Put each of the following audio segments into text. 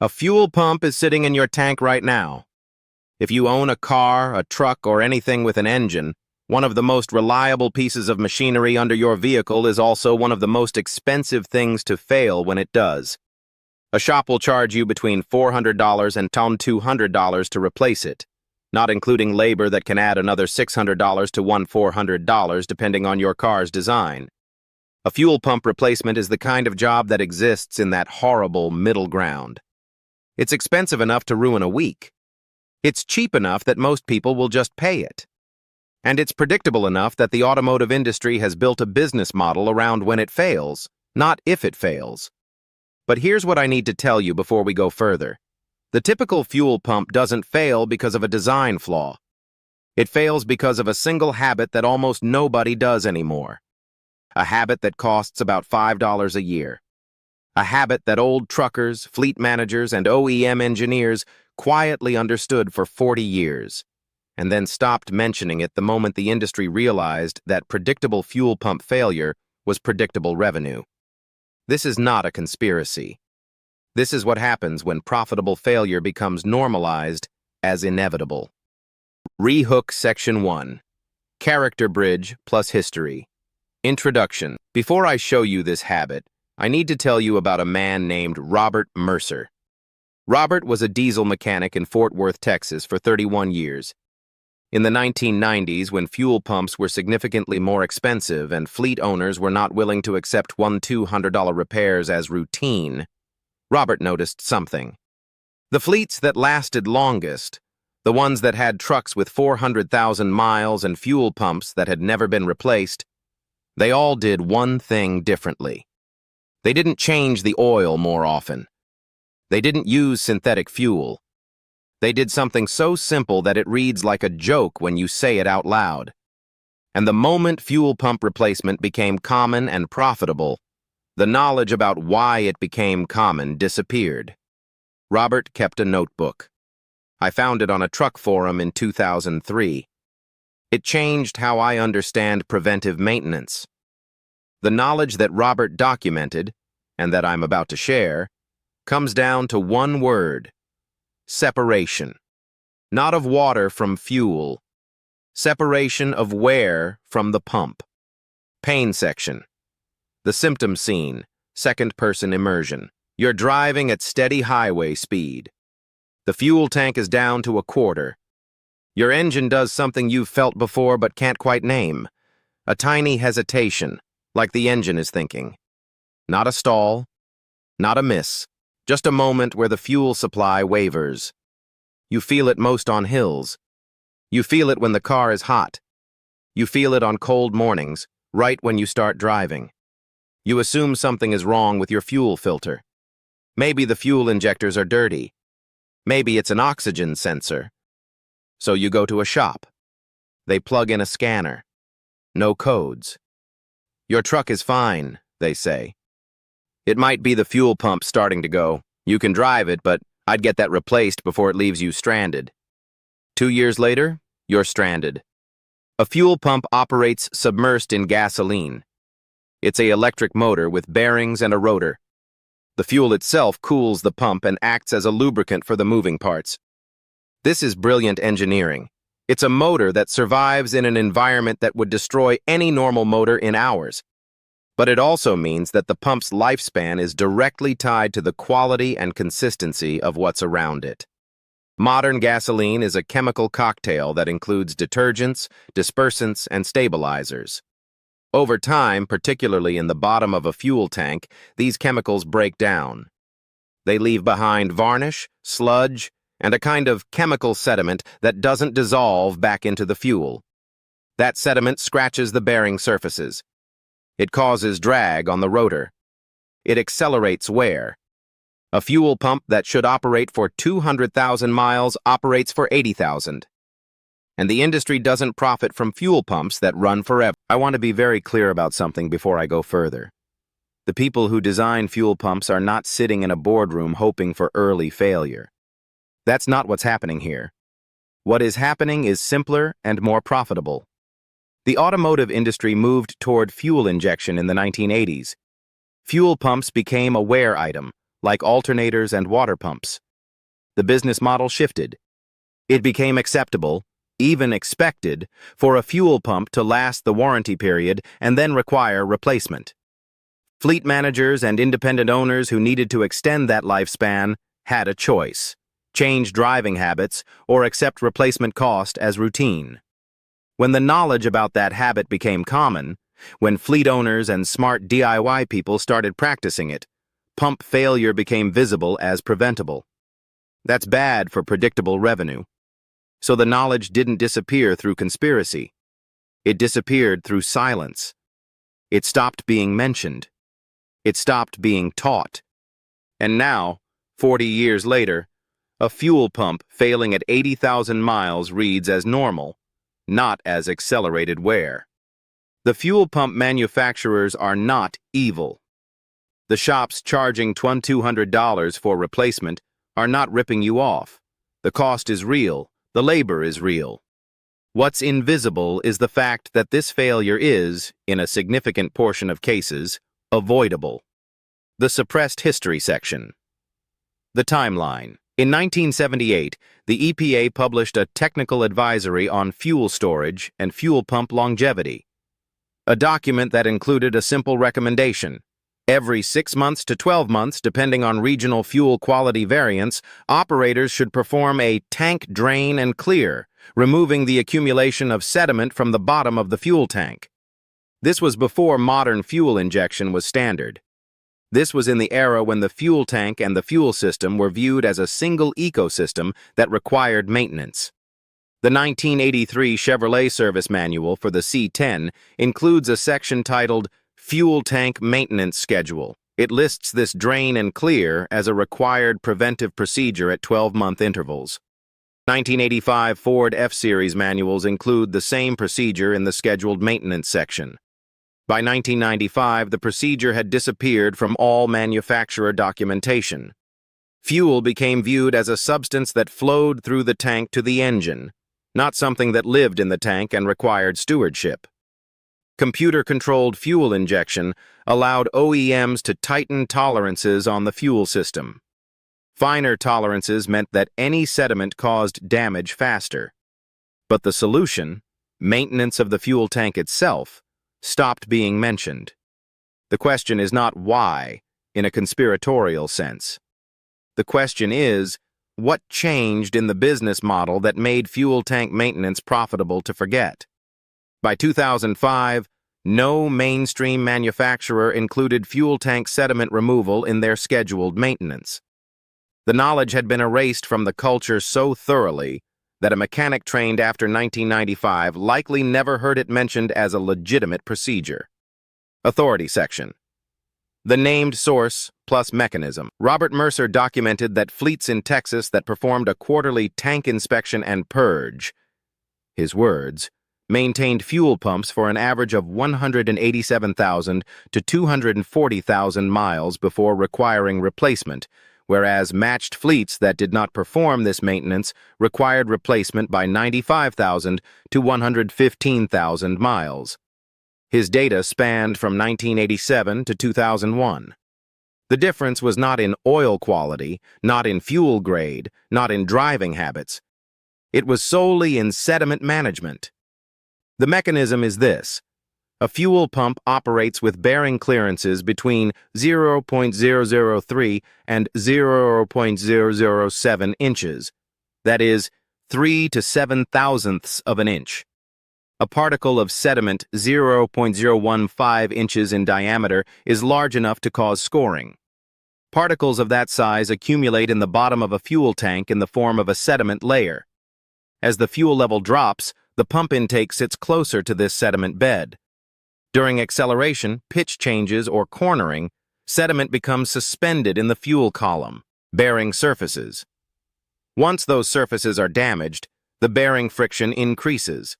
A fuel pump is sitting in your tank right now. If you own a car, a truck, or anything with an engine, one of the most reliable pieces of machinery under your vehicle is also one of the most expensive things to fail when it does. A shop will charge you between $400 and $200 to replace it, not including labor that can add another $600 to $400 depending on your car's design. A fuel pump replacement is the kind of job that exists in that horrible middle ground. It's expensive enough to ruin a week. It's cheap enough that most people will just pay it. And it's predictable enough that the automotive industry has built a business model around when it fails, not if it fails. But here's what I need to tell you before we go further. The typical fuel pump doesn't fail because of a design flaw. It fails because of a single habit that almost nobody does anymore. A habit that costs about $5 a year. A habit that old truckers, fleet managers, and OEM engineers quietly understood for 40 years, and then stopped mentioning it the moment the industry realized that predictable fuel pump failure was predictable revenue. This is not a conspiracy. This is what happens when profitable failure becomes normalized as inevitable. Rehook Section 1. Character Bridge plus History. Introduction. Before I show you this habit, I need to tell you about a man named Robert Mercer. Robert was a diesel mechanic in Fort Worth, Texas for 31 years. In the 1990s, when fuel pumps were significantly more expensive and fleet owners were not willing to accept $200 repairs as routine, Robert noticed something. The fleets that lasted longest, the ones that had trucks with 400,000 miles and fuel pumps that had never been replaced, they all did one thing differently. They didn't change the oil more often. They didn't use synthetic fuel. They did something so simple that it reads like a joke when you say it out loud. And the moment fuel pump replacement became common and profitable, the knowledge about why it became common disappeared. Robert kept a notebook. I found it on a truck forum in 2003. It changed how I understand preventive maintenance. The knowledge that Robert documented, and that I'm about to share, comes down to one word: separation. Not of water from fuel. Separation of wear from the pump. Pain section. The symptom scene, second-person immersion. You're driving at steady highway speed. The fuel tank is down to a quarter. Your engine does something you've felt before but can't quite name. A tiny hesitation, like the engine is thinking. Not a stall, not a miss, just a moment where the fuel supply wavers. You feel it most on hills. You feel it when the car is hot. You feel it on cold mornings, right when you start driving. You assume something is wrong with your fuel filter. Maybe the fuel injectors are dirty. Maybe it's an oxygen sensor. So you go to a shop. They plug in a scanner. No codes. Your truck is fine, they say. It might be the fuel pump starting to go. You can drive it, but I'd get that replaced before it leaves you stranded. 2 years later, you're stranded. A fuel pump operates submerged in gasoline. It's an electric motor with bearings and a rotor. The fuel itself cools the pump and acts as a lubricant for the moving parts. This is brilliant engineering. It's a motor that survives in an environment that would destroy any normal motor in hours. But it also means that the pump's lifespan is directly tied to the quality and consistency of what's around it. Modern gasoline is a chemical cocktail that includes detergents, dispersants, and stabilizers. Over time, particularly in the bottom of a fuel tank, these chemicals break down. They leave behind varnish, sludge, and a kind of chemical sediment that doesn't dissolve back into the fuel. That sediment scratches the bearing surfaces. It causes drag on the rotor. It accelerates wear. A fuel pump that should operate for 200,000 miles operates for 80,000. And the industry doesn't profit from fuel pumps that run forever. I want to be very clear about something before I go further. The people who design fuel pumps are not sitting in a boardroom hoping for early failure. That's not what's happening here. What is happening is simpler and more profitable. The automotive industry moved toward fuel injection in the 1980s. Fuel pumps became a wear item, like alternators and water pumps. The business model shifted. It became acceptable, even expected, for a fuel pump to last the warranty period and then require replacement. Fleet managers and independent owners who needed to extend that lifespan had a choice: change driving habits or accept replacement cost as routine. When the knowledge about that habit became common, when fleet owners and smart DIY people started practicing it, pump failure became visible as preventable. That's bad for predictable revenue. So the knowledge didn't disappear through conspiracy. It disappeared through silence. It stopped being mentioned. It stopped being taught. And now, 40 years later, a fuel pump failing at 80,000 miles reads as normal, not as accelerated wear. The fuel pump manufacturers are not evil. The shops charging $2,200 for replacement are not ripping you off. The cost is real. The labor is real. What's invisible is the fact that this failure is, in a significant portion of cases, avoidable. The suppressed history section. The timeline. In 1978, the EPA published a technical advisory on fuel storage and fuel pump longevity. A document that included a simple recommendation. Every 6 months to 12 months, depending on regional fuel quality variance, operators should perform a tank drain and clear, removing the accumulation of sediment from the bottom of the fuel tank. This was before modern fuel injection was standard. This was in the era when the fuel tank and the fuel system were viewed as a single ecosystem that required maintenance. The 1983 Chevrolet Service Manual for the C10 includes a section titled Fuel Tank Maintenance Schedule. It lists this drain and clear as a required preventive procedure at 12-month intervals. 1985 Ford F-Series manuals include the same procedure in the scheduled maintenance section. By 1995, the procedure had disappeared from all manufacturer documentation. Fuel became viewed as a substance that flowed through the tank to the engine, not something that lived in the tank and required stewardship. Computer-controlled fuel injection allowed OEMs to tighten tolerances on the fuel system. Finer tolerances meant that any sediment caused damage faster. But the solution, maintenance of the fuel tank itself, stopped being mentioned. The question is not why, in a conspiratorial sense. The question is, what changed in the business model that made fuel tank maintenance profitable to forget? By 2005, no mainstream manufacturer included fuel tank sediment removal in their scheduled maintenance. The knowledge had been erased from the culture so thoroughly that a mechanic trained after 1995 likely never heard it mentioned as a legitimate procedure. Authority section. The named source plus mechanism. Robert Mercer documented that fleets in Texas that performed a quarterly tank inspection and purge, his words, maintained fuel pumps for an average of 187,000 to 240,000 miles before requiring replacement, whereas matched fleets that did not perform this maintenance required replacement by 95,000 to 115,000 miles. His data spanned from 1987 to 2001. The difference was not in oil quality, not in fuel grade, not in driving habits. It was solely in sediment management. The mechanism is this. A fuel pump operates with bearing clearances between 0.003 and 0.007 inches, that is, 3 to 7 thousandths of an inch. A particle of sediment 0.015 inches in diameter is large enough to cause scoring. Particles of that size accumulate in the bottom of a fuel tank in the form of a sediment layer. As the fuel level drops, the pump intake sits closer to this sediment bed. During acceleration, pitch changes, or cornering, sediment becomes suspended in the fuel column, bearing surfaces. Once those surfaces are damaged, the bearing friction increases.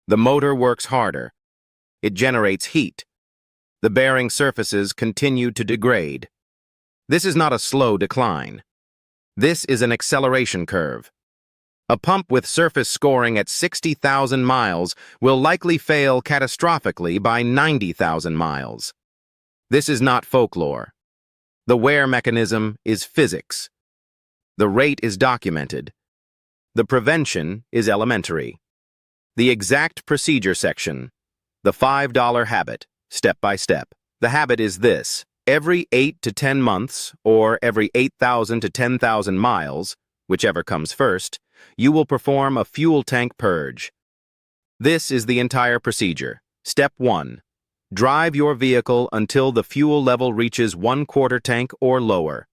The motor works harder. It generates heat. The bearing surfaces continue to degrade. This is not a slow decline. This is an acceleration curve. A pump with surface scoring at 60,000 miles will likely fail catastrophically by 90,000 miles. This is not folklore. The wear mechanism is physics. The rate is documented. The prevention is elementary. The exact procedure section. The $5 habit, step by step. The habit is this. Every 8 to 10 months, or every 8,000 to 10,000 miles, whichever comes first, you will perform a fuel tank purge. This is the entire procedure. Step 1. Drive your vehicle until the fuel level reaches 1/4 tank or lower.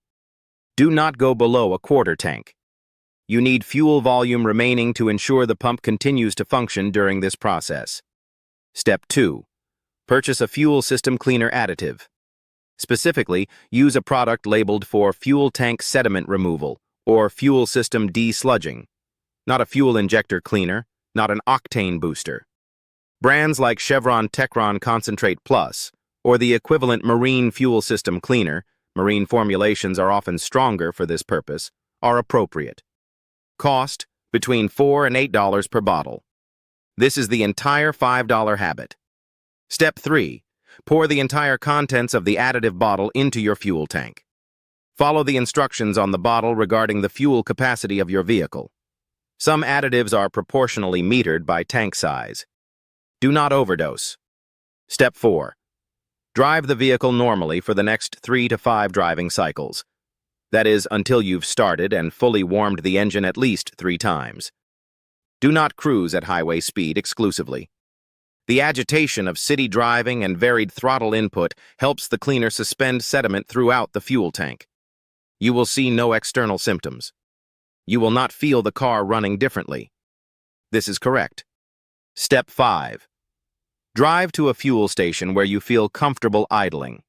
Do not go below a 1/4 tank. You need fuel volume remaining to ensure the pump continues to function during this process. Step 2. Purchase a fuel system cleaner additive. Specifically, use a product labeled for fuel tank sediment removal or fuel system de-sludging, not a fuel injector cleaner, not an octane booster. Brands like Chevron Techron Concentrate Plus or the equivalent marine fuel system cleaner, marine formulations are often stronger for this purpose, are appropriate. Cost, between $4 and $8 per bottle. This is the entire $5 habit. Step 3. Pour the entire contents of the additive bottle into your fuel tank. Follow the instructions on the bottle regarding the fuel capacity of your vehicle. Some additives are proportionally metered by tank size. Do not overdose. Step 4. Drive the vehicle normally for the next 3 to 5 driving cycles. That is, until you've started and fully warmed the engine at least 3 times. Do not cruise at highway speed exclusively. The agitation of city driving and varied throttle input helps the cleaner suspend sediment throughout the fuel tank. You will see no external symptoms. You will not feel the car running differently. This is correct. Step 5. Drive to a fuel station where you feel comfortable idling.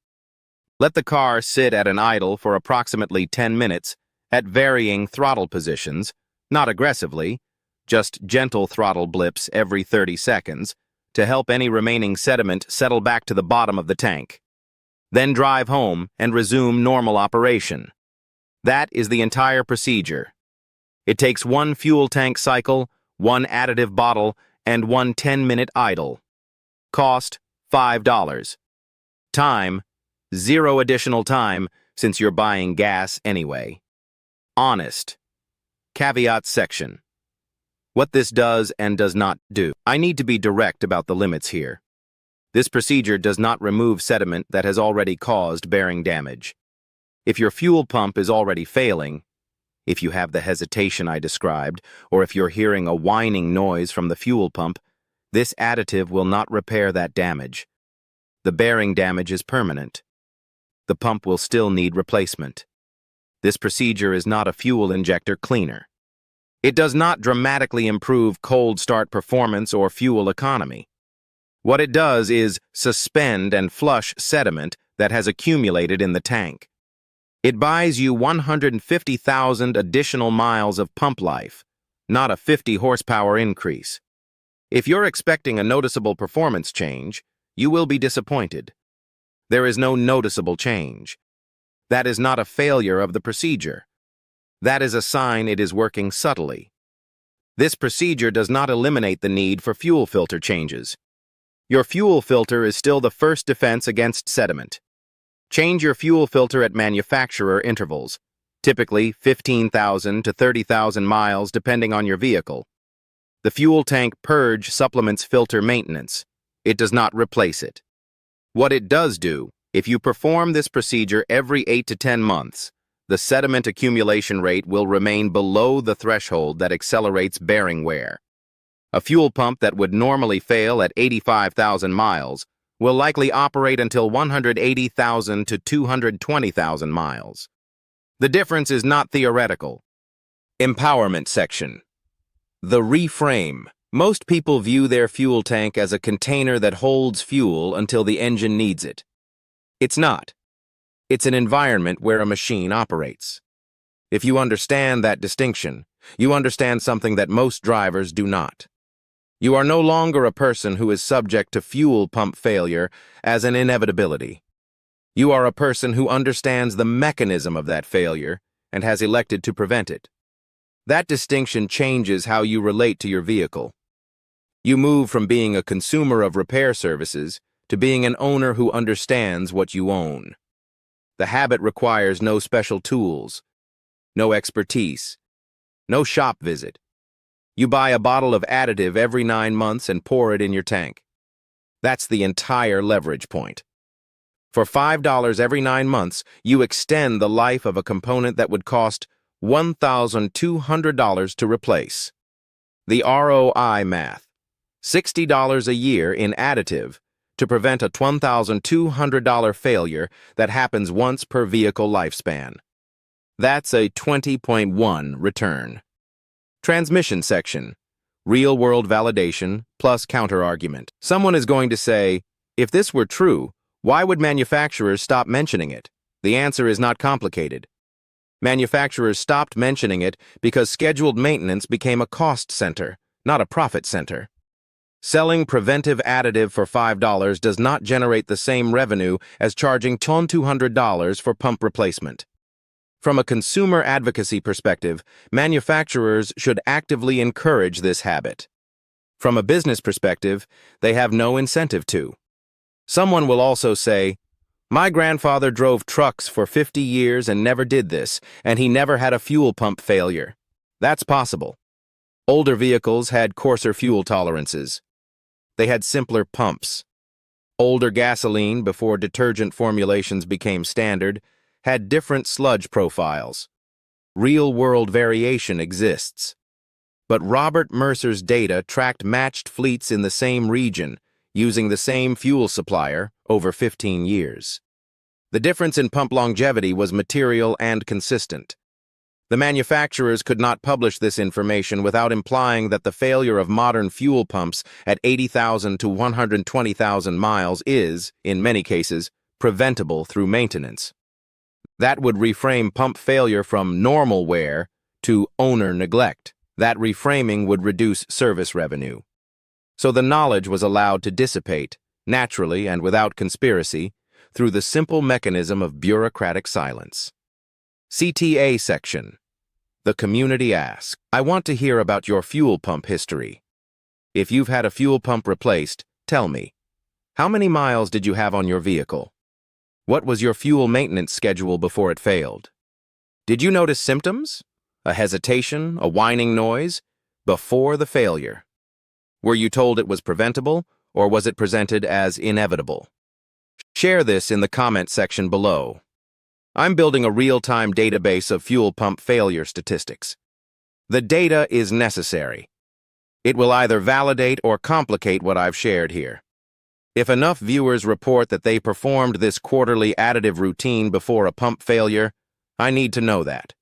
Let the car sit at an idle for approximately 10 minutes at varying throttle positions, not aggressively, just gentle throttle blips every 30 seconds to help any remaining sediment settle back to the bottom of the tank. Then drive home and resume normal operation. That is the entire procedure. It takes 1 fuel tank cycle, 1 additive bottle, and 1 10-minute idle. Cost, $5. Time, 0 additional time since you're buying gas anyway. Honest. Caveat section. What this does and does not do. I need to be direct about the limits here. This procedure does not remove sediment that has already caused bearing damage. If your fuel pump is already failing, if you have the hesitation I described, or if you're hearing a whining noise from the fuel pump, this additive will not repair that damage. The bearing damage is permanent. The pump will still need replacement. This procedure is not a fuel injector cleaner. It does not dramatically improve cold start performance or fuel economy. What it does is suspend and flush sediment that has accumulated in the tank. It buys you 150,000 additional miles of pump life, not a 50 horsepower increase. If you're expecting a noticeable performance change, you will be disappointed. There is no noticeable change. That is not a failure of the procedure. That is a sign it is working subtly. This procedure does not eliminate the need for fuel filter changes. Your fuel filter is still the first defense against sediment. Change your fuel filter at manufacturer intervals, typically 15,000 to 30,000 miles depending on your vehicle. The fuel tank purge supplements filter maintenance. It does not replace it. What it does do, if you perform this procedure every 8 to 10 months, the sediment accumulation rate will remain below the threshold that accelerates bearing wear. A fuel pump that would normally fail at 85,000 miles will likely operate until 180,000 to 220,000 miles. The difference is not theoretical. Empowerment section. The reframe. Most people view their fuel tank as a container that holds fuel until the engine needs it. It's not. It's an environment where a machine operates. If you understand that distinction, you understand something that most drivers do not. You are no longer a person who is subject to fuel pump failure as an inevitability. You are a person who understands the mechanism of that failure and has elected to prevent it. That distinction changes how you relate to your vehicle. You move from being a consumer of repair services to being an owner who understands what you own. The habit requires no special tools, no expertise, no shop visit. You buy a bottle of additive every 9 months and pour it in your tank. That's the entire leverage point. For $5 every 9 months, you extend the life of a component that would cost $1,200 to replace. The ROI math: $60 a year in additive to prevent a $1,200 failure that happens once per vehicle lifespan. That's a 20.1 return. Transmission section: real-world validation plus counterargument. Someone is going to say, if this were true, why would manufacturers stop mentioning it? The answer is not complicated. Manufacturers stopped mentioning it because scheduled maintenance became a cost center, not a profit center. Selling preventive additive for $5 does not generate the same revenue as charging $200 for pump replacement. From a consumer advocacy perspective, manufacturers should actively encourage this habit. From a business perspective, they have no incentive to. Someone will also say, my grandfather drove trucks for 50 years and never did this, and he never had a fuel pump failure. That's possible. Older vehicles had coarser fuel tolerances. They had simpler pumps. Older gasoline, before detergent formulations became standard, had different sludge profiles. Real-world variation exists. But Robert Mercer's data tracked matched fleets in the same region, using the same fuel supplier over 15 years. The difference in pump longevity was material and consistent. The manufacturers could not publish this information without implying that the failure of modern fuel pumps at 80,000 to 120,000 miles is, in many cases, preventable through maintenance. That would reframe pump failure from normal wear to owner neglect. That reframing would reduce service revenue. So the knowledge was allowed to dissipate, naturally and without conspiracy, through the simple mechanism of bureaucratic silence. CTA section. The community asks, I want to hear about your fuel pump history. If you've had a fuel pump replaced, tell me. How many miles did you have on your vehicle? What was your fuel maintenance schedule before it failed? Did you notice symptoms? A hesitation, a whining noise? Before the failure. Were you told it was preventable, or was it presented as inevitable? Share this in the comment section below. I'm building a real-time database of fuel pump failure statistics. The data is necessary. It will either validate or complicate what I've shared here. If enough viewers report that they performed this quarterly additive routine before a pump failure, I need to know that.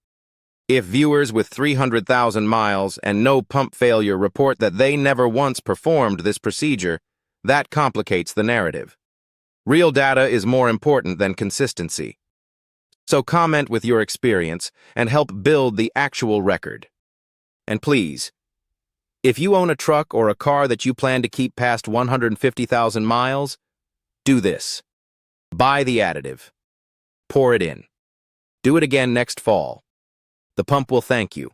If viewers with 300,000 miles and no pump failure report that they never once performed this procedure, that complicates the narrative. Real data is more important than consistency. So comment with your experience and help build the actual record. And please, if you own a truck or a car that you plan to keep past 150,000 miles, do this. Buy the additive. Pour it in. Do it again next fall. The pump will thank you.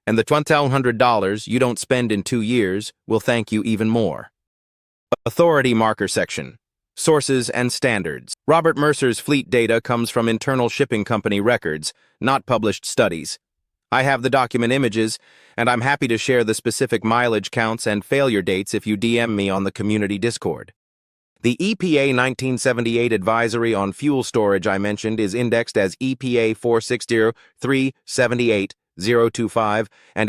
And the $1,200 you don't spend in 2 years will thank you even more. Authority marker section. Sources and standards. Robert Mercer's fleet data comes from internal shipping company records, not published studies. I have the document images, and I'm happy to share the specific mileage counts and failure dates if you DM me on the community Discord. The EPA 1978 advisory on fuel storage I mentioned is indexed as EPA 460378025 and